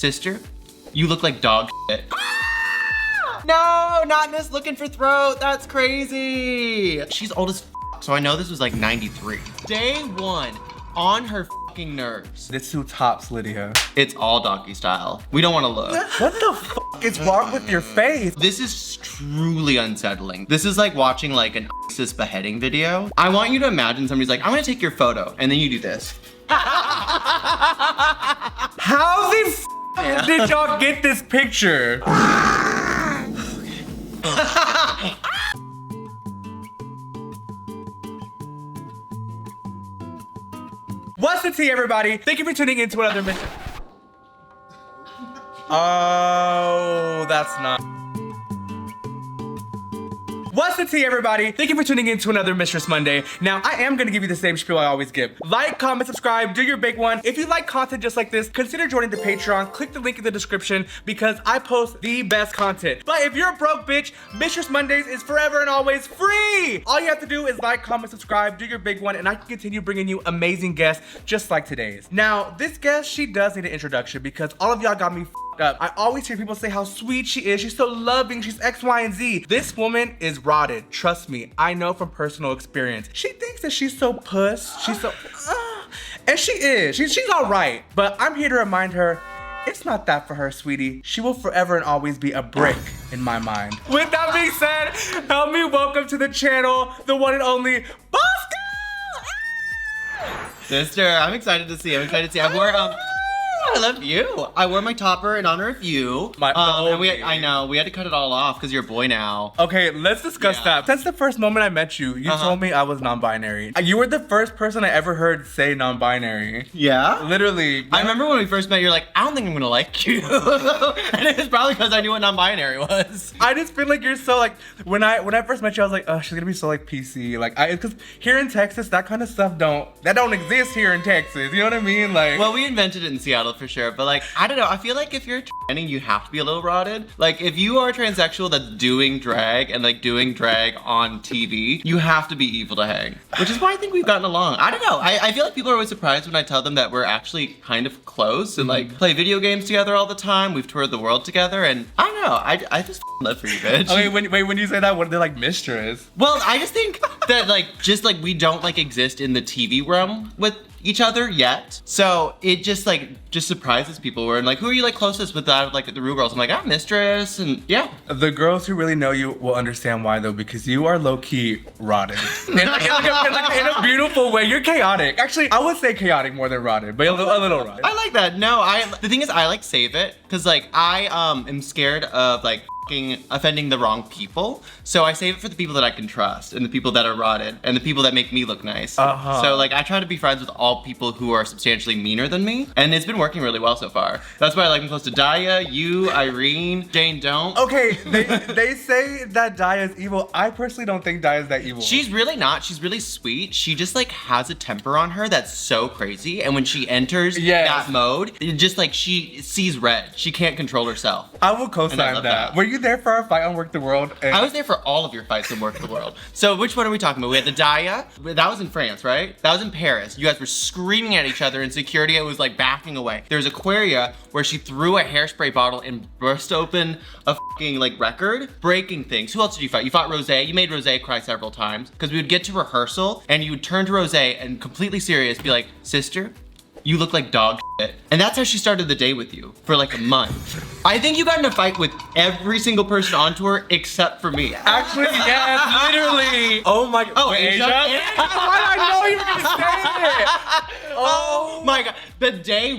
sister, you look like dog shit. No, not Miss Looking for Throat. That's crazy. She's old as f, so I know this was like 93. Day 1, on her fucking nerves. It's too tops, Lydia. It's all doggy style. We don't want to look. What the fuck is wrong with your face? This is truly unsettling. This is like watching like an ISIS beheading video. I want you to imagine somebody's like, I'm gonna take your photo, and then you do this. How the f did y'all get this picture? What's the tea, everybody? Thank you for tuning in to another mission. Oh, that's not. What's the tea, everybody? Thank you for tuning in to another Mistress Monday. Now, I am gonna give you the same spiel I always give. Like, comment, subscribe, do your big one. If you like content just like this, consider joining the Patreon. Click the link in the description because I post the best content. But if you're a broke bitch, Mistress Mondays is forever and always free. All you have to do is like, comment, subscribe, do your big one, and I can continue bringing you amazing guests just like today's. Now, this guest, she does need an introduction because all of y'all got me up. I always hear people say how sweet she is. She's so loving. She's X, Y, and Z. This woman is rotted. Trust me. I know from personal experience. She thinks that she's so puss. She's so... and she is. She's all right. But I'm here to remind her, it's not that for her, sweetie. She will forever and always be a brick in my mind. With that being said, help me welcome to the channel, the one and only Bosco! Sister, I'm excited to see. I wore, I love you. I wore my topper in honor of you. I know, we had to cut it all off because you're a boy now. Okay, let's discuss that. Since the first moment I met you, you told me I was non-binary. You were the first person I ever heard say non-binary. Yeah? Literally. I remember when we first met, you're like, I don't think I'm gonna like you. And it's probably because I knew what non-binary was. I just feel like you're so like, when I first met you, I was like, oh, she's gonna be so like PC. Like, because here in Texas, that kind of stuff don't exist here in Texas. You know what I mean? Like, well, we invented it in Seattle for sure, but like, I don't know, I feel like if you're tranny, you have to be a little rotted. Like, if you are transsexual that's doing drag and like doing drag on TV, you have to be evil to hang. Which is why I think we've gotten along. I don't know, I feel like people are always surprised when I tell them that we're actually kind of close and like play video games together all the time. We've toured the world together, and I don't know, I just live for you, bitch. Okay, when you say that, what are they like, mistress? Well, I just think that like, just like we don't like exist in the TV realm with each other yet. So it just surprises people. We're like, who are you like closest with that, like the real girls? I'm like, I'm Mistress, and yeah. The girls who really know you will understand why though, because you are low-key rotted. in a beautiful way. You're chaotic. Actually, I would say chaotic more than rotted, but a little rotted. I like that. No, the thing is I like save it, because like I am scared of like offending the wrong people. So I save it for the people that I can trust and the people that are rotted and the people that make me look nice. So like I try to be friends with all people who are substantially meaner than me, and it's been working really well so far. That's why I like I'm close to Daya, you, Irene, Jane don't. Okay, they say that Daya is evil. I personally don't think Daya is that evil. She's really not. She's really sweet. She just like has a temper on her that's so crazy, and when she enters that mode, it just like she sees red. She can't control herself. I will co-sign that. Were you there for our fight on Work the World? I was there for all of your fights on Work the World. So which one are we talking about? We had the Daya. That was in France, right? That was in Paris. You guys were screaming at each other and security was like backing away. There was Aquaria where she threw a hairspray bottle and burst open a fucking like record, breaking things. Who else did you fight? You fought Rose. You made Rose cry several times because we would get to rehearsal and you would turn to Rose and completely serious be like, sister, you look like dog shit. And that's how she started the day with you for like a month. I think you got in a fight with every single person on tour except for me. Actually, yes, literally. Oh my god. Oh, Asia? Why did I know you were gonna say it? Oh my god. The day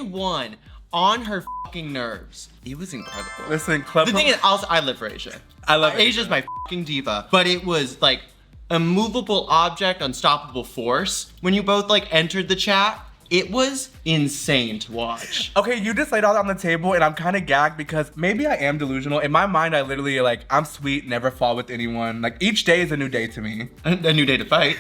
one, on her fucking nerves. It was incredible. Listen, the thing is, also, I live for Asia. I love Asia's my fucking diva. But it was like, immovable object, unstoppable force. When you both like entered the chat, it was insane to watch. Okay, you just laid all that on the table and I'm kind of gagged because maybe I am delusional. In my mind, I literally like, I'm sweet, never fall with anyone. Like each day is a new day to me. A new day to fight.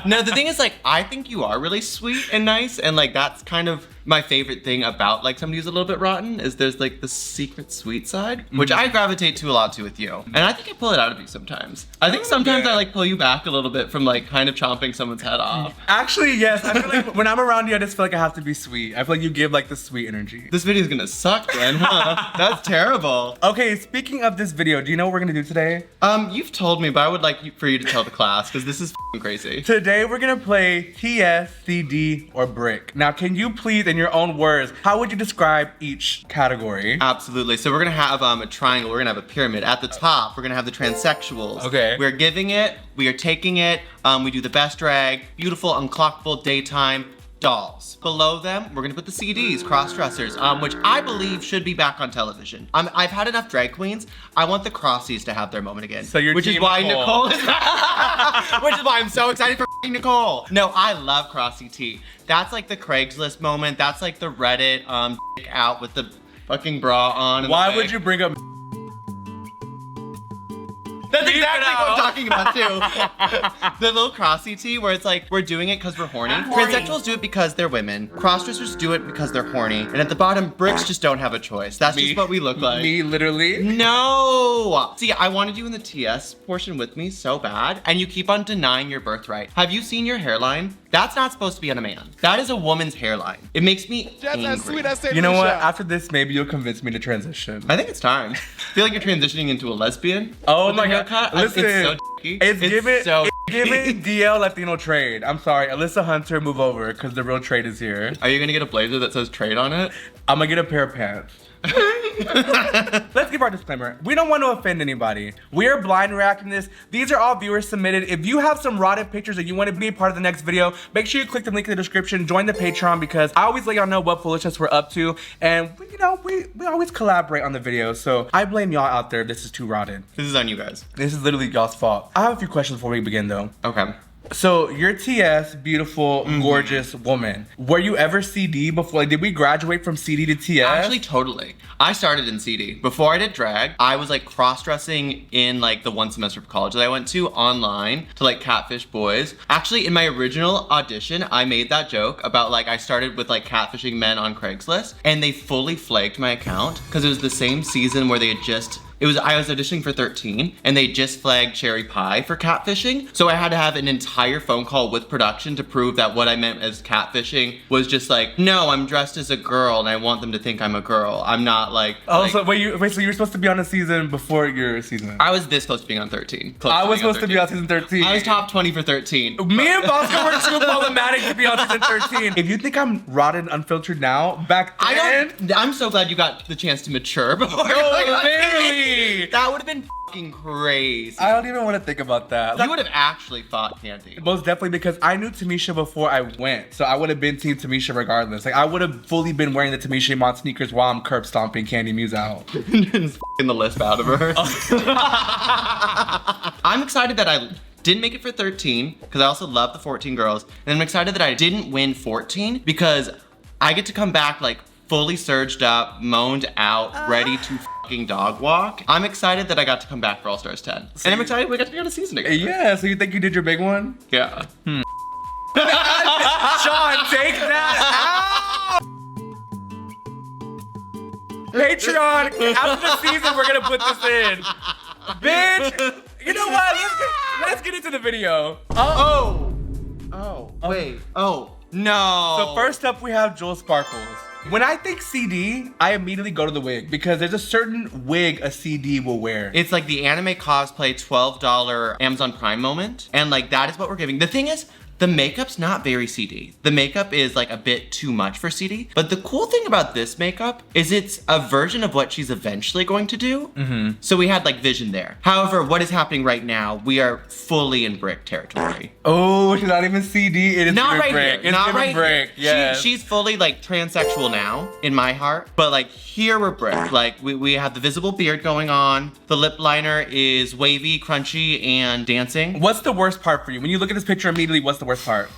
No, the thing is like, I think you are really sweet and nice, and like that's kind of my favorite thing about like somebody who's a little bit rotten is there's like the secret sweet side, which I gravitate to a lot too with you. And I think I pull it out of you sometimes. I think sometimes I like pull you back a little bit from like kind of chomping someone's head off. Actually, yes. I feel like when I'm around you, I just feel like I have to be sweet. I feel like you give like the sweet energy. This video's gonna suck then, huh? That's terrible. Okay, speaking of this video, do you know what we're gonna do today? You've told me, but I would like for you to tell the class because this is f***ing crazy. Today we're gonna play TS, CD, or brick. Now, can you please, in your own words, how would you describe each category? Absolutely. So we're gonna have a triangle. We're gonna have a pyramid. At the top, we're gonna have the transsexuals. Okay. We're giving it. We are taking it. We do the best drag, beautiful, unclockable, daytime dolls. Below them, we're gonna put the CDs, cross-dressers, which I believe should be back on television. I've had enough drag queens. I want the crossies to have their moment again. So you're which team is why Nicole. Nicole is which is why I'm so excited for Nicole. No, I love Crossy T. That's like the Craigslist moment. That's like the Reddit dick out with the fucking bra on. And Why would you bring up That's exactly what I'm talking about too. The little crossy tee where it's like, we're doing it because we're horny. Transsexuals do it because they're women. Crossdressers do it because they're horny. And at the bottom, bricks just don't have a choice. That's just what we look like. Me, literally? No! See, I wanted you in the TS portion with me so bad, and you keep on denying your birthright. Have you seen your hairline? That's not supposed to be on a man. That is a woman's hairline. It makes me angry. You know what? After this, maybe you'll convince me to transition. I think it's time. I feel like you're transitioning into a lesbian. Oh with my the god. haircut. Listen, it's so dicky. it's so giving DL Latino trade. I'm sorry, Alyssa Hunter, move over, because the real trade is here. Are you gonna get a blazer that says trade on it? I'm gonna get a pair of pants. Let's give our disclaimer. We don't want to offend anybody. We are blind reacting this. These are all viewers submitted. If you have some rotted pictures that you want to be a part of the next video, make sure you click the link in the description, join the Patreon, because I always let y'all know what foolishness we're up to, and you know, we always collaborate on the videos, so I blame y'all out there if this is too rotted. This is on you guys. This is literally y'all's fault. I have a few questions before we begin though. Okay. So you're TS, beautiful, gorgeous woman. Were you ever CD before? Like, did we graduate from CD to TS? Actually, totally. I started in CD. Before I did drag, I was like cross-dressing in like the one semester of college that I went to online to like catfish boys. Actually, in my original audition, I made that joke about like I started with like catfishing men on Craigslist, and they fully flagged my account because it was the same season where they had just I was auditioning for 13 and they just flagged Cherry Pie for catfishing. So I had to have an entire phone call with production to prove that what I meant as catfishing was just like, no, I'm dressed as a girl and I want them to think I'm a girl. I'm not like. Oh, like, so wait, so you were supposed to be on a season before your season? I was this close to being on 13. I was supposed to be on season 13. I was top 20 for 13. Me and Bosco were too problematic to be on season 13. If you think I'm rotted and unfiltered now, back then. I'm so glad you got the chance to mature before. No, literally. That would have been fucking crazy. I don't even want to think about that. You would have actually fought Candy. Most definitely, because I knew Tamisha before I went. So I would have been team Tamisha regardless. Like, I would have fully been wearing the Tamisha Iman sneakers while I'm curb stomping Candy Muse out. Just f***ing the lisp out of her. I'm excited that I didn't make it for 13 because I also love the 14 girls. And I'm excited that I didn't win 14 because I get to come back like fully surged up, moaned out, ready to fucking dog walk. I'm excited that I got to come back for All Stars 10. And I'm excited we got to be on a season together. Yeah, so you think you did your big one? Yeah. Sean, take that out! Patreon, after the season, we're gonna put this in. Bitch! You know what? Let's get into the video. Oh, wait. Oh, no. So first up, we have Jewel Sparkles. When I think CD, I immediately go to the wig because there's a certain wig a CD will wear. It's like the anime cosplay $12 Amazon Prime moment. And like that is what we're giving. The thing is, the makeup's not very CD. The makeup is like a bit too much for CD. But the cool thing about this makeup is it's a version of what she's eventually going to do. So we had like vision there. However, what is happening right now, we are fully in brick territory. Oh, she's not even CD. It is Not right brick. here. It's Not right brick. here. Yes. She's fully like transsexual now in my heart. But like here we're brick. Like we have the visible beard going on. The lip liner is wavy, crunchy, and dancing. What's the worst part for you? When you look at this picture immediately, what's the worst part?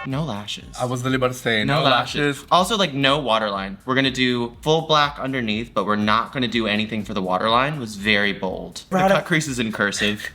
No lashes. I was literally about to say No lashes. Also, like, no waterline. We're gonna do full black underneath, but we're not gonna do anything for the waterline. It was very bold. The cut crease is in cursive.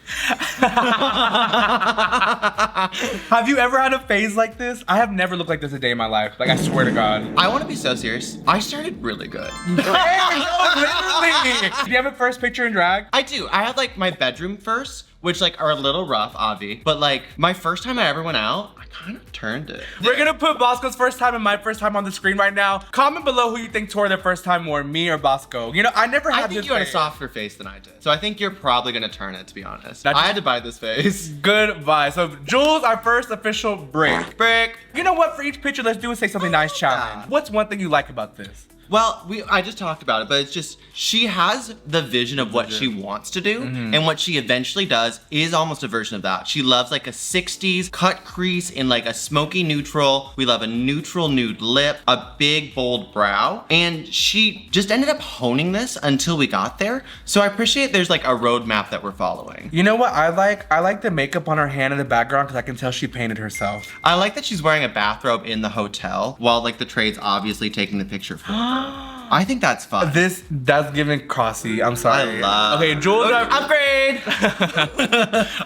Have you ever had a phase like this? I have never looked like this a day in my life. Like, I swear to God. I want to be so serious. I started really good. Hey, no, literally. Do you have a first picture in drag? I do. I had like my bedroom first, which like are a little rough, Avi. But like my first time I ever went out, I kind of turned it. We're gonna put Bosco's first time and my first time on the screen right now. Comment below who you think tore their first time more, me or Bosco. You know, I never had I think this you had a face. softer face than I did. So I think you're probably gonna turn it, to be honest. That's- I had to buy this face. Goodbye. So Jules, our first official brick. Brick. You know what? For each picture, let's do a say something nice challenge. What's one thing you like about this? Well, I just talked about it, but it's just, she has the vision of what she wants to do, and what she eventually does is almost a version of that. She loves like a 60s cut crease in like a smoky neutral. We love a neutral nude lip, a big bold brow, and she just ended up honing this until we got there. So I appreciate there's like a roadmap that we're following. You know what I like? I like the makeup on her hand in the background because I can tell she painted herself. I like that she's wearing a bathrobe in the hotel while like the trade's obviously taking the picture for her. I think that's fun. That's giving crossy. I'm sorry. I love. Okay, Jules. Upgrade.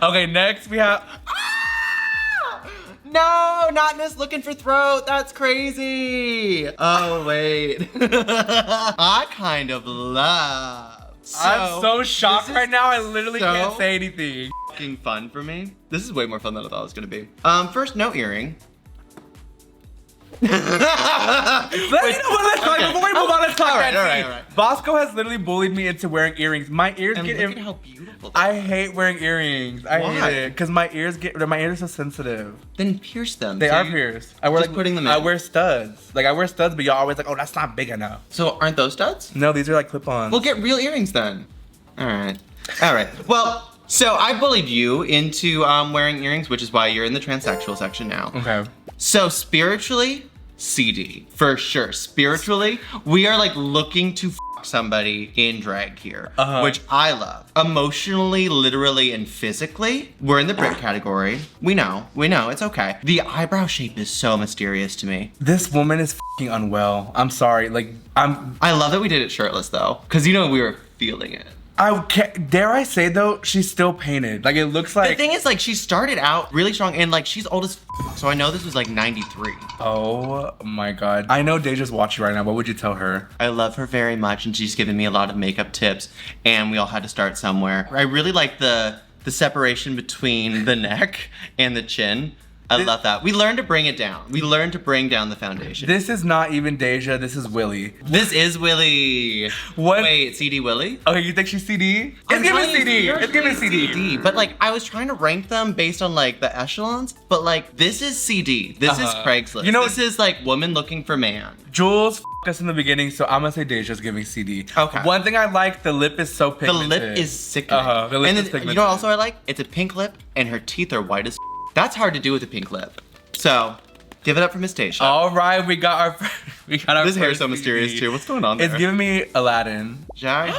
Okay, next we have. No, not Miss looking for throat. That's crazy. Oh wait. I kind of love. I'm so shocked right now. I literally so can't say anything. Fucking fun for me. This is way more fun than I thought it was gonna be. First, no earring. Let's talk. Before we move on, let's talk. All right. Bosco has literally bullied me into wearing earrings. My ears And get. look at how beautiful. They are. I hate wearing earrings. I Why? hate it because my ears are so sensitive. Then pierce them. They So are you- pierced. I wear just putting them in. I wear studs. Like I wear studs, but y'all always like, oh, that's not big enough. So aren't those studs? No, these are like clip-ons. We'll get real earrings then. All right. Well, so I bullied you into wearing earrings, which is why you're in the transsexual section now. Okay. So spiritually, CD for sure. Spiritually, we are like looking to fuck somebody in drag here, which I love. Emotionally, literally, and physically, we're in the brick category. We know, it's okay. The eyebrow shape is so mysterious to me. This woman is fucking unwell. I'm sorry. Like I love that we did it shirtless though, because you know we were feeling it. I can't, dare I say though, she's still painted. Like it looks like. The thing is, like, she started out really strong, and like she's old as so I know this was like 93. Oh my god. I know Deja's watching right now. What would you tell her? I love her very much, and she's given me a lot of makeup tips, and we all had to start somewhere. I really like the separation between the neck and the chin. I love that. We learned to bring it down. We learned to bring down the foundation. This is not even Deja. This is Willie. This is Willie. What? Wait, CD Willie? Okay, you think she's CD? I'm It's giving telling you, CD. you're It's giving CD. But like, I was trying to rank them based on like the echelons, but like, this is CD. This is Craigslist. You know- this is like woman looking for man. Jules f***ed us in the beginning, so I'm gonna say Deja's giving CD. Okay. One thing I like, the lip is so The pigmented. lip is sickening. The lip and is then, pigmented. you know what also I like? It's a pink lip, and her teeth are white as That's hard to do with a pink lip. So, give it up for Miss Tasha. All right, we got our This hair is first so mysterious CD. too. What's going on there? It's giving me Aladdin. Jai?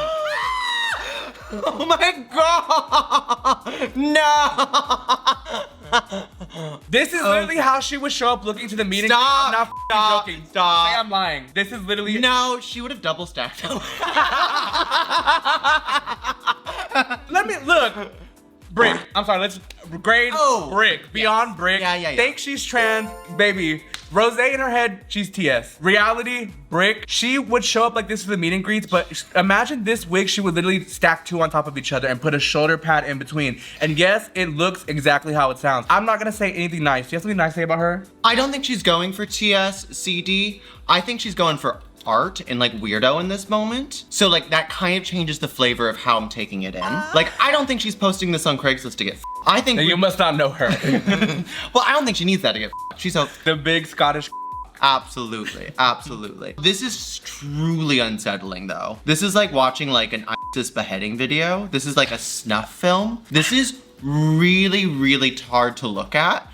Oh my god! No! This is literally how she would show up looking to the meeting. Stop, I'm not stop, joking. stop. Say I'm lying. This is literally. No, she would have double stacked them. Let me look. Brick. I'm sorry. Let's grade Brick. Beyond Brick. Yeah. Think she's trans, baby. Rose in her head, she's TS. Reality, Brick. She would show up like this for the meet and greets, but imagine this wig. She would literally stack two on top of each other and put a shoulder pad in between. And yes, it looks exactly how it sounds. I'm not gonna say anything nice. Do you have something nice to say about her? I don't think she's going for TS, CD. I think she's going for art and like weirdo in this moment. So like that kind of changes the flavor of how I'm taking it in. Like I don't think she's posting this on Craigslist to get I think You must not know her. well, I don't think she needs that to get She's so The big Scottish. absolutely. This is truly unsettling though. This is like watching like an ISIS beheading video. This is like a snuff film. This is really hard to look at.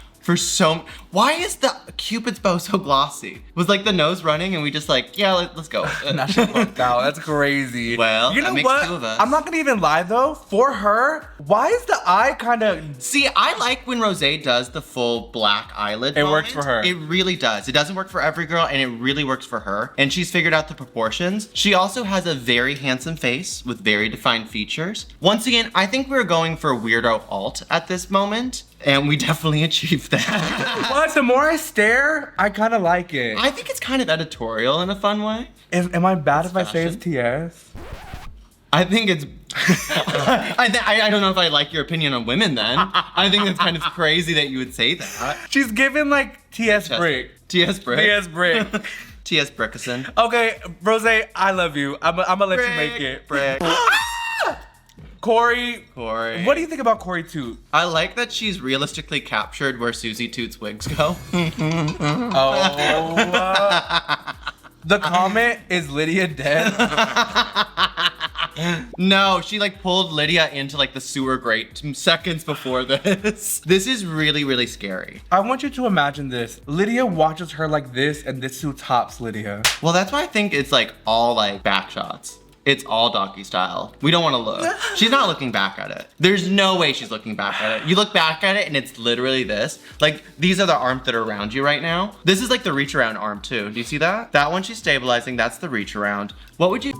Why is the Cupid's bow so glossy? Was like the nose running and we just like, yeah, let's go. Now she fucked out. That's crazy. Well, you know that makes what? two of us. I'm not gonna even lie though. For her, why is the eye kind of? See, I like when Rosé does the full black eyelid. It works for her. It really does. It doesn't work for every girl, and it really works for her. And she's figured out the proportions. She also has a very handsome face with very defined features. Once again, I think we're going for weirdo alt at this moment, and we definitely achieved that. But the more I stare, I kind of like it. I think it's kind of editorial in a fun way. Am I bad if I say fashion. it's TS? I think it's I don't know if I like your opinion on women then. I think it's kind of crazy that you would say that. She's giving like T.S. Brick. T.S. Brick. T.S. Brick. T.S. Brickison. Okay, Rose, I love you. I'm gonna let you make it. Brick. Corey. What do you think about Corey Toot? I like that she's realistically captured where Susie Toot's wigs go. The comment, is Lydia dead? No, she like pulled Lydia into like the sewer grate seconds before this. This is really, really scary. I want you to imagine this. Lydia watches her like this and this suit tops Lydia. Well, that's why I think it's like all like back shots. It's all doggy style. We don't want to look. She's not looking back at it. There's no way she's looking back at it. You look back at it and it's literally this. Like, these are the arms that are around you right now. This is like the reach around arm too. Do you see that? That one she's stabilizing, that's the reach around. What would you...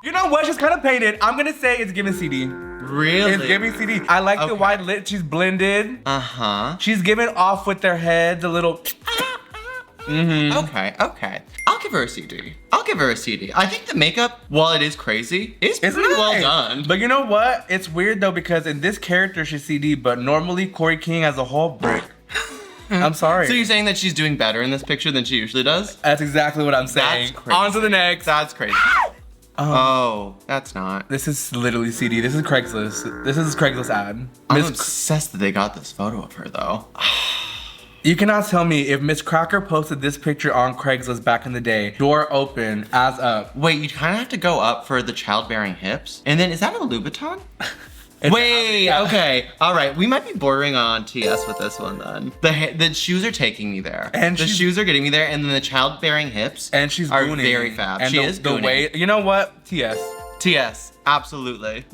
You know what? She's kind of painted. I'm gonna say it's giving CD. Really? It's giving CD. I like the white lip. She's blended. Uh-huh. She's giving off with their heads a little... Okay. I'll give her a CD. I think the makeup, while it is crazy, is pretty well done. But you know what? It's weird though because in this character she's CD, but normally Corey King as a whole brick. I'm sorry. So you're saying that she's doing better in this picture than she usually does? That's exactly what I'm saying. That's crazy. On to the next. That's crazy. Oh, that's not. This is literally CD. This is Craigslist. This is Craigslist ad. I'm obsessed that they got this photo of her though. You cannot tell me if Miss Cracker posted this picture on Craigslist back in the day, door open, as up. Wait, you kind of have to go up for the childbearing hips? And then, is that a Louboutin? Wait, okay. All right, we might be bordering on TS with this one then. The shoes are taking me there. And the shoes are getting me there, and then the childbearing hips and she's are gooning. very fab. And she is gooning. The way, you know what? TS. TS, absolutely.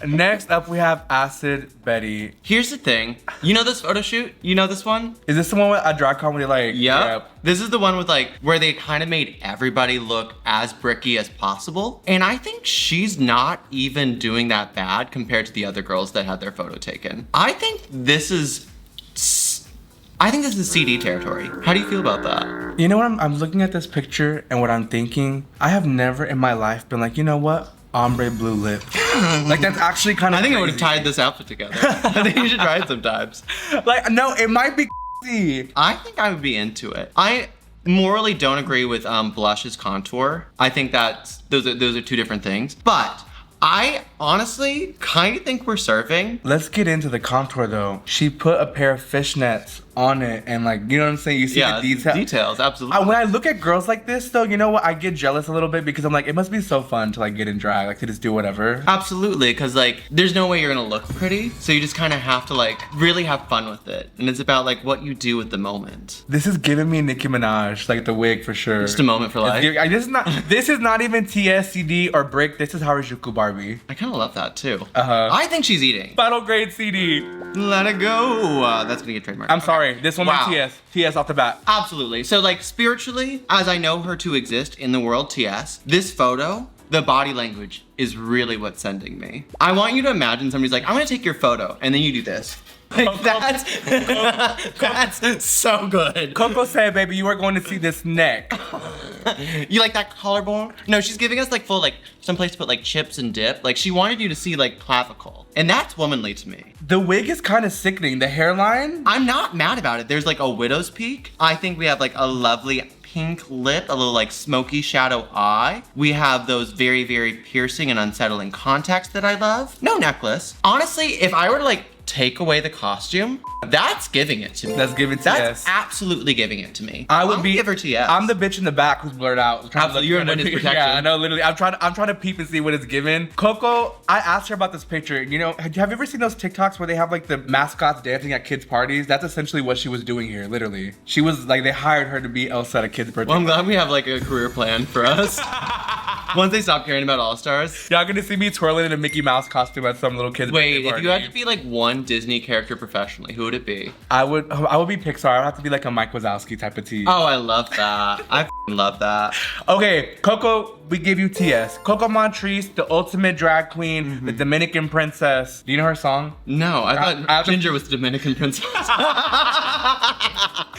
Next up, we have Acid Betty. Here's the thing. You know this photo shoot? You know this one? Is this the one with a drag comedy like? Yep. This is the one with like, where they kind of made everybody look as bricky as possible. And I think she's not even doing that bad compared to the other girls that had their photo taken. I think this is CD territory. How do you feel about that? You know what? I'm looking at this picture and what I'm thinking, I have never in my life been like, you know what? Ombre blue lip. Like that's actually kind of I think crazy. I would have tied this outfit together. I think you should try it sometimes. Like, no, it might be I think I would be into it. I morally don't agree with blush's contour. I think that those are two different things. But I honestly kind of think we're surfing. Let's get into the contour though. She put a pair of fishnets on it and like, you know what I'm saying? You see the details, absolutely. When I look at girls like this though, you know what? I get jealous a little bit because I'm like, it must be so fun to like get in drag, like to just do whatever. Absolutely, because like, there's no way you're gonna look pretty. So you just kind of have to like, really have fun with it. And it's about like what you do with the moment. This is giving me Nicki Minaj, like the wig for sure. Just a moment for life. This is not even TSCD or Brick, this is Harajuku Barbie. I kind of love that too. Uh-huh. I think she's eating. Battle grade CD. Let it go. That's gonna get trademarked. I'm sorry. This one Wow. TS. TS off the bat. Absolutely. So like spiritually, as I know her to exist in the world TS, this photo, the body language is really what's sending me. I want you to imagine somebody's like, I'm gonna take your photo, and then you do this. Like that's so good. Coco said, baby, you are going to see this neck. You like that collarbone? No, she's giving us like full, like some place to put like chips and dip. Like she wanted you to see like clavicle. And that's womanly to me. The wig is kind of sickening. The hairline? I'm not mad about it. There's like a widow's peak. I think we have like a lovely pink lip, a little like smoky shadow eye. We have those very, very piercing and unsettling contacts that I love. No necklace. Honestly, if I were to like take away the costume, that's giving it to me. That's giving to That's absolutely giving it to me. I'll give her to yes. I'm the bitch in the back who's blurred out. Absolutely, you're in witness protection. Yeah, I know, literally. I'm trying to peep and see what it's given. Coco, I asked her about this picture. You know, have you ever seen those TikToks where they have like the mascots dancing at kids' parties? That's essentially what she was doing here, literally. She was like, they hired her to be Elsa at a kid's birthday. Well, I'm glad we have like a career plan for us. Once they stop caring about All-Stars. Y'all gonna see me twirling in a Mickey Mouse costume at some little kid's Wait, birthday party. if you had to be like one Disney character professionally, who would it be? I would be Pixar. I would have to be like a Mike Wazowski type of tea. Oh, I love that. I f***ing love that. Okay, Coco, we give you TS. Coco Montrese, the ultimate drag queen, the Dominican princess. Do you know her song? No, I thought Ginger was the Dominican princess.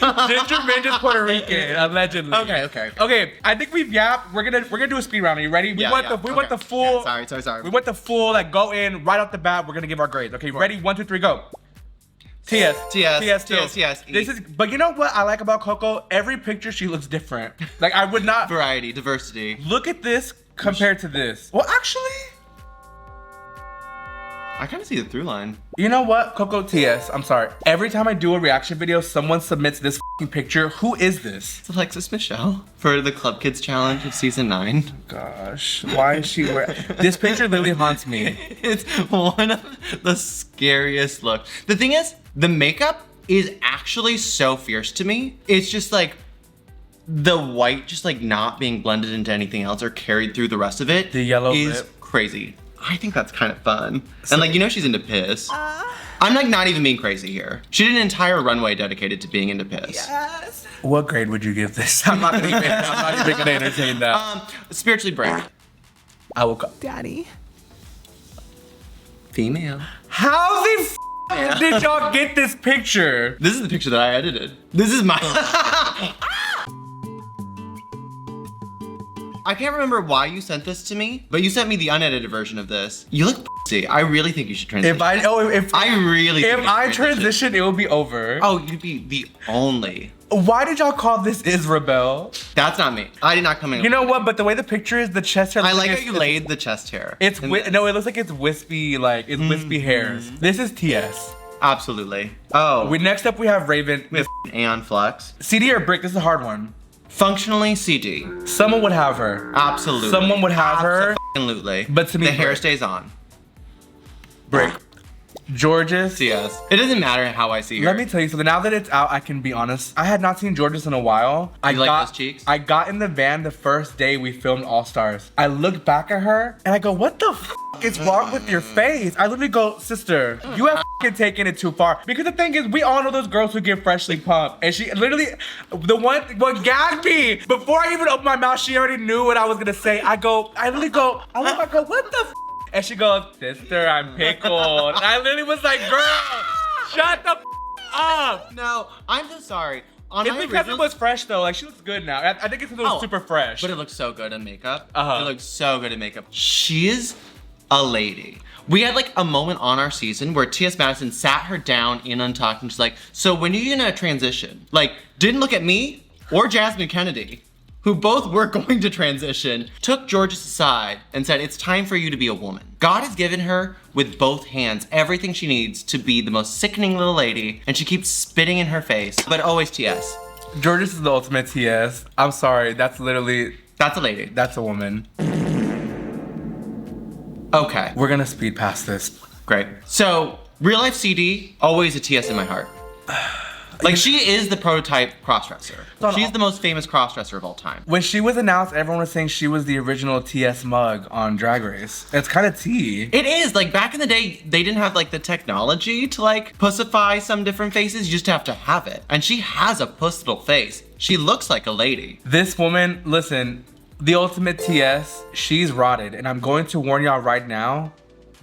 Ginger Minge is Puerto Rican, allegedly. Okay. Okay, I think we've yapped. We're gonna do a speed round. Are you ready? We want the full. Yeah, sorry. We want the full, like, go in right off the bat. We're gonna give our grades. Okay, ready? 1, 2, 3, go. TS. This is, but you know what I like about Coco? Every picture she looks different. Like, I would not. Variety, diversity. Look at this compared to this. Well, actually, I kind of see the through line. you know what? Coco, TS, I'm sorry. Every time I do a reaction video, someone submits this f***ing picture. Who is this? It's Alexis Michelle for the Club Kids Challenge of season 9. Gosh, why is she wearing... This picture literally haunts me. It's one of the scariest looks. The thing is, the makeup is actually so fierce to me. It's just like the white just like not being blended into anything else or carried through the rest of it. The yellow is lip. crazy. I think that's kind of fun. And like, you know she's into piss. I'm like not even being crazy here. She did an entire runway dedicated to being into piss. Yes. What grade would you give this? I'm not even gonna entertain that. Spiritually brave. I will go. Daddy. Female. How the f did y'all get this picture? This is the picture that I edited. This is my... I can't remember why you sent this to me, but you sent me the unedited version of this. You look pussy. I really think you should transition. If I transition, it will be over. Oh, you'd be the only. Why did y'all call this Isabelle? That's not me. I did not come in. You know what? But the way the picture is, the chest hair. I like how you laid the chest hair. No, it looks like it's wispy, like it's wispy hairs. This is TS. Absolutely. Oh. Next up we have Raven. We have Aeon Flux. CD or Brick? This is a hard one. Functionally CD. Someone would have her. Absolutely. Someone would have her. Absolutely. But to me, the hair Brick. stays on. Brick. Georges. Yes. It doesn't matter how I see her. Let me tell you something. Now that it's out, I can be honest. I had not seen Georges in a while. You like those cheeks? I got in the van the first day we filmed All Stars. I looked back at her and I go, "What the f is wrong with your face?" I literally go, "Sister, you have f***ing taken it too far." Because the thing is, we all know those girls who get freshly pumped, and she literally, what gagged me before I even opened my mouth, she already knew what I was gonna say. I literally go, "What the f?" And she goes, "Sister, I'm pickled." And I literally was like, "Girl, shut the f up." No, I'm so sorry. It's because it was fresh though. Like, she looks good now. I think it's because it was super fresh. But it looks so good in makeup. Uh-huh. It looks so good in makeup. She is a lady. We had like a moment on our season where T.S. Madison sat her down in Untucked and she's like, "So when are you gonna transition?" Like, didn't look at me or Jasmine Kennedy, who both were going to transition, took Georges aside and said, "It's time for you to be a woman." God has given her, with both hands, everything she needs to be the most sickening little lady, and she keeps spitting in her face, but always TS. Georges is the ultimate TS. I'm sorry, that's a lady. That's a woman. Okay. We're gonna speed past this. Great. So, real life CD, always a TS in my heart. Like, she is the prototype crossdresser. She's the most famous crossdresser of all time. When she was announced, everyone was saying she was the original TS mug on Drag Race. It's kind of tea. It is. Like, back in the day, they didn't have, like, the technology to, like, pussify some different faces. You just have to have it. And she has a puss little face. She looks like a lady. This woman, listen, the ultimate TS, she's rotted. And I'm going to warn y'all right now,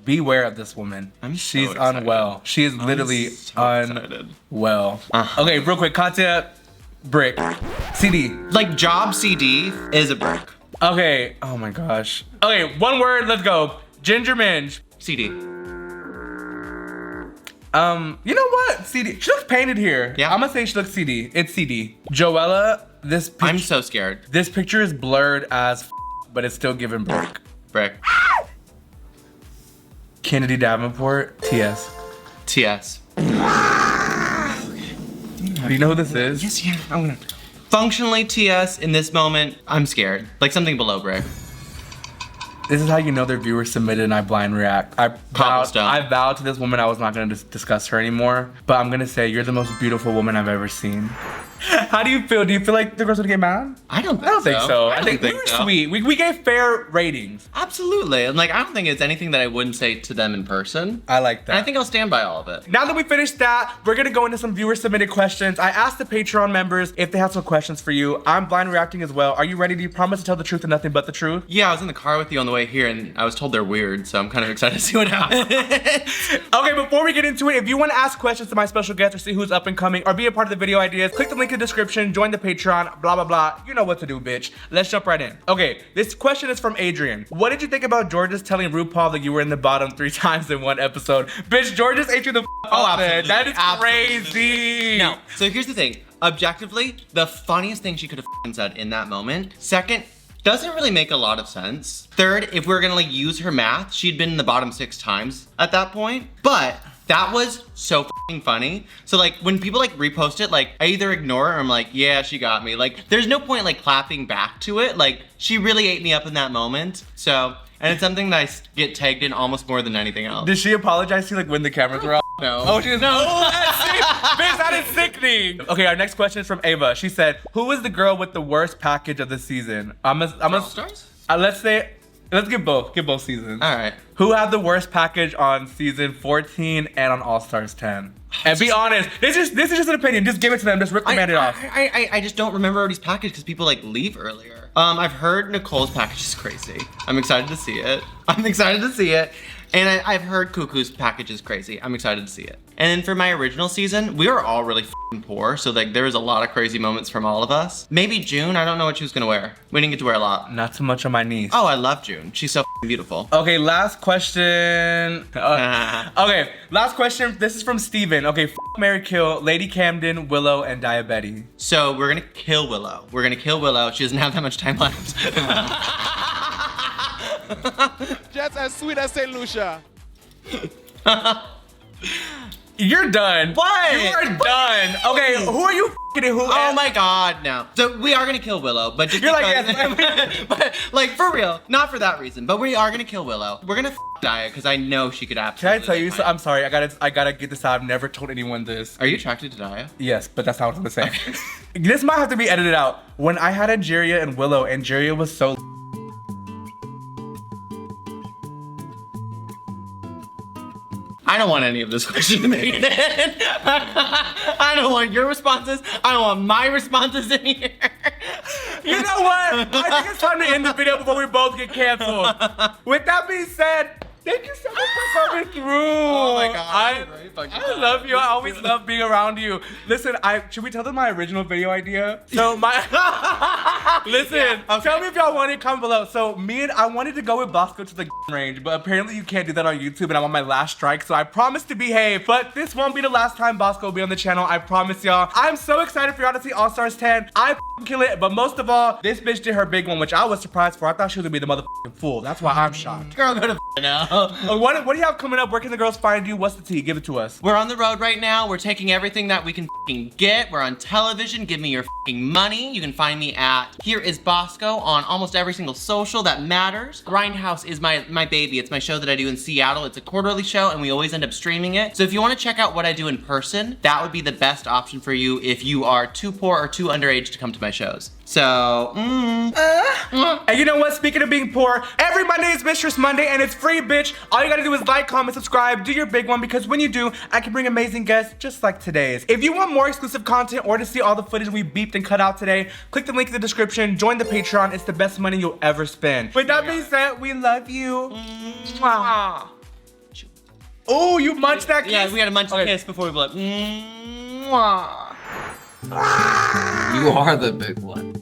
beware of this woman. She's unwell. She is literally unwell. Okay, real quick, Katya, Brick, CD. Like, job CD is a brick. Okay, oh my gosh. Okay, one word, let's go. Ginger Minge. CD. You know what? CD. She looks painted here. Yeah. I'm gonna say she looks CD. It's CD. Joella, this picture. I'm so scared. This picture is blurred as but it's still giving brick. Brick. Kennedy Davenport, TS. TS. Do you know who this is? Yes, yeah. I'm gonna. Functionally TS in this moment, I'm scared. Like something below brick. This is how you know their viewers submitted and I blind react. I vowed to this woman I was not gonna discuss her anymore, but I'm gonna say you're the most beautiful woman I've ever seen. How do you feel? Do you feel like the girls would get mad? I don't think so. I think we think were so. sweet. We gave fair ratings. Absolutely. And like, I don't think it's anything that I wouldn't say to them in person. I like that. And I think I'll stand by all of it. Now that we finished that, we're gonna go into some viewer submitted questions. I asked the Patreon members if they have some questions for you. I'm blind reacting as well. Are you ready? Do you promise to tell the truth and nothing but the truth? Yeah, I was in the car with you on the way here and I was told they're weird, so I'm kind of excited to see what happens. Okay, before we get into it, if you want to ask questions to my special guest or see who's up and coming or be a part of the video ideas, click the link in the description, join the Patreon, blah, blah, blah. You know what to do, bitch. Let's jump right in. Okay, this question is from Adrian. What did you think about George's telling RuPaul that you were in the bottom 3 times in one episode? Bitch, George's ate you the up, man. That is crazy. No, so here's the thing. Objectively, the funniest thing she could have said in that moment. Second, doesn't really make a lot of sense. Third, if we're gonna like use her math, she'd been in the bottom 6 times at that point. But that was so funny. So like when people like repost it, like I either ignore it or I'm like, yeah, she got me. Like there's no point like clapping back to it. Like she really ate me up in that moment. So, and it's something that I get tagged in almost more than anything else. Did she apologize to you like when the cameras were off? No. Oh, she was no. Oh, that's sick. Bitch, that is sickening. Okay, our next question is from Ava. She said, "Who was the girl with the worst package of the season?" All-Stars? Let's give both seasons. All right. Who had the worst package on season 14 and on All Stars 10? And be honest, this is just an opinion. Just give it to them. Just rip the Band-Aid off. I just don't remember everybody's package because people like leave earlier. I've heard Nicole's package is crazy. I'm excited to see it. And I've heard Cuckoo's package is crazy. I'm excited to see it. And then for my original season, we were all really poor. So like there was a lot of crazy moments from all of us. Maybe June, I don't know what she was gonna wear. We didn't get to wear a lot. Not so much on my niece. Oh, I love June. She's so beautiful. Okay, last question. Okay, last question. This is from Steven. Okay, marry, kill Lady Camden, Willow, and Diabetes. So we're gonna kill Willow. She doesn't have that much time left. Just as sweet as St. Lucia. You're done. What? You are done. Okay, who are you f***ing who? Oh my god, no. So we are gonna kill Willow, but just You're like, because, yes. but like for real, not for that reason, but we are gonna kill Willow. We're gonna Daya because I know she could Can absolutely. I tell you? fight. So, I'm sorry. I gotta get this out. I've never told anyone this. Are you attracted to Daya? Yes, but that's not what I'm gonna say. This might have to be edited out. When I had Angeria and Willow, Angeria was so. I don't want any of this question to make it in. I don't want your responses. I don't want my responses in here. You know what? I think it's time to end the video before we both get canceled. With that being said, thank you so much for coming through. Oh my god. I love you. I always love being around you. Listen, should we tell them my original video idea? So listen, Yeah, okay. Tell me if y'all want it, comment below. So I wanted to go with Bosco to the range, but apparently you can't do that on YouTube and I'm on my last strike, so I promise to behave. But this won't be the last time Bosco will be on the channel, I promise y'all. I'm so excited for y'all to see All Stars 10. I kill it, but most of all, this bitch did her big one, which I was surprised for. I thought she was gonna be the motherfucking fool. That's why I'm shocked. Girl, go to now. What do you have coming up? Where can the girls find you? What's the tea? Give it to us. We're on the road right now. We're taking everything that we can get. We're on television. Give me your money. You can find me at Here Is Bosco on almost every single social that matters. Grindhouse is my baby. It's my show that I do in Seattle. It's a quarterly show and we always end up streaming it. So if you want to check out what I do in person, that would be the best option for you if you are too poor or too underage to come to my shows. So, And you know what? Speaking of being poor, every Monday is Mistress Monday and it's free, bitch. All you gotta do is like, comment, subscribe, do your big one because when you do, I can bring amazing guests just like today's. If you want more exclusive content or to see all the footage we beeped and cut out today, click the link in the description, join the Patreon. It's the best money you'll ever spend. With that being said, we love you. Mwah. Oh, you munched that kiss? yeah, we gotta munch a kiss before we blow. You are the big one.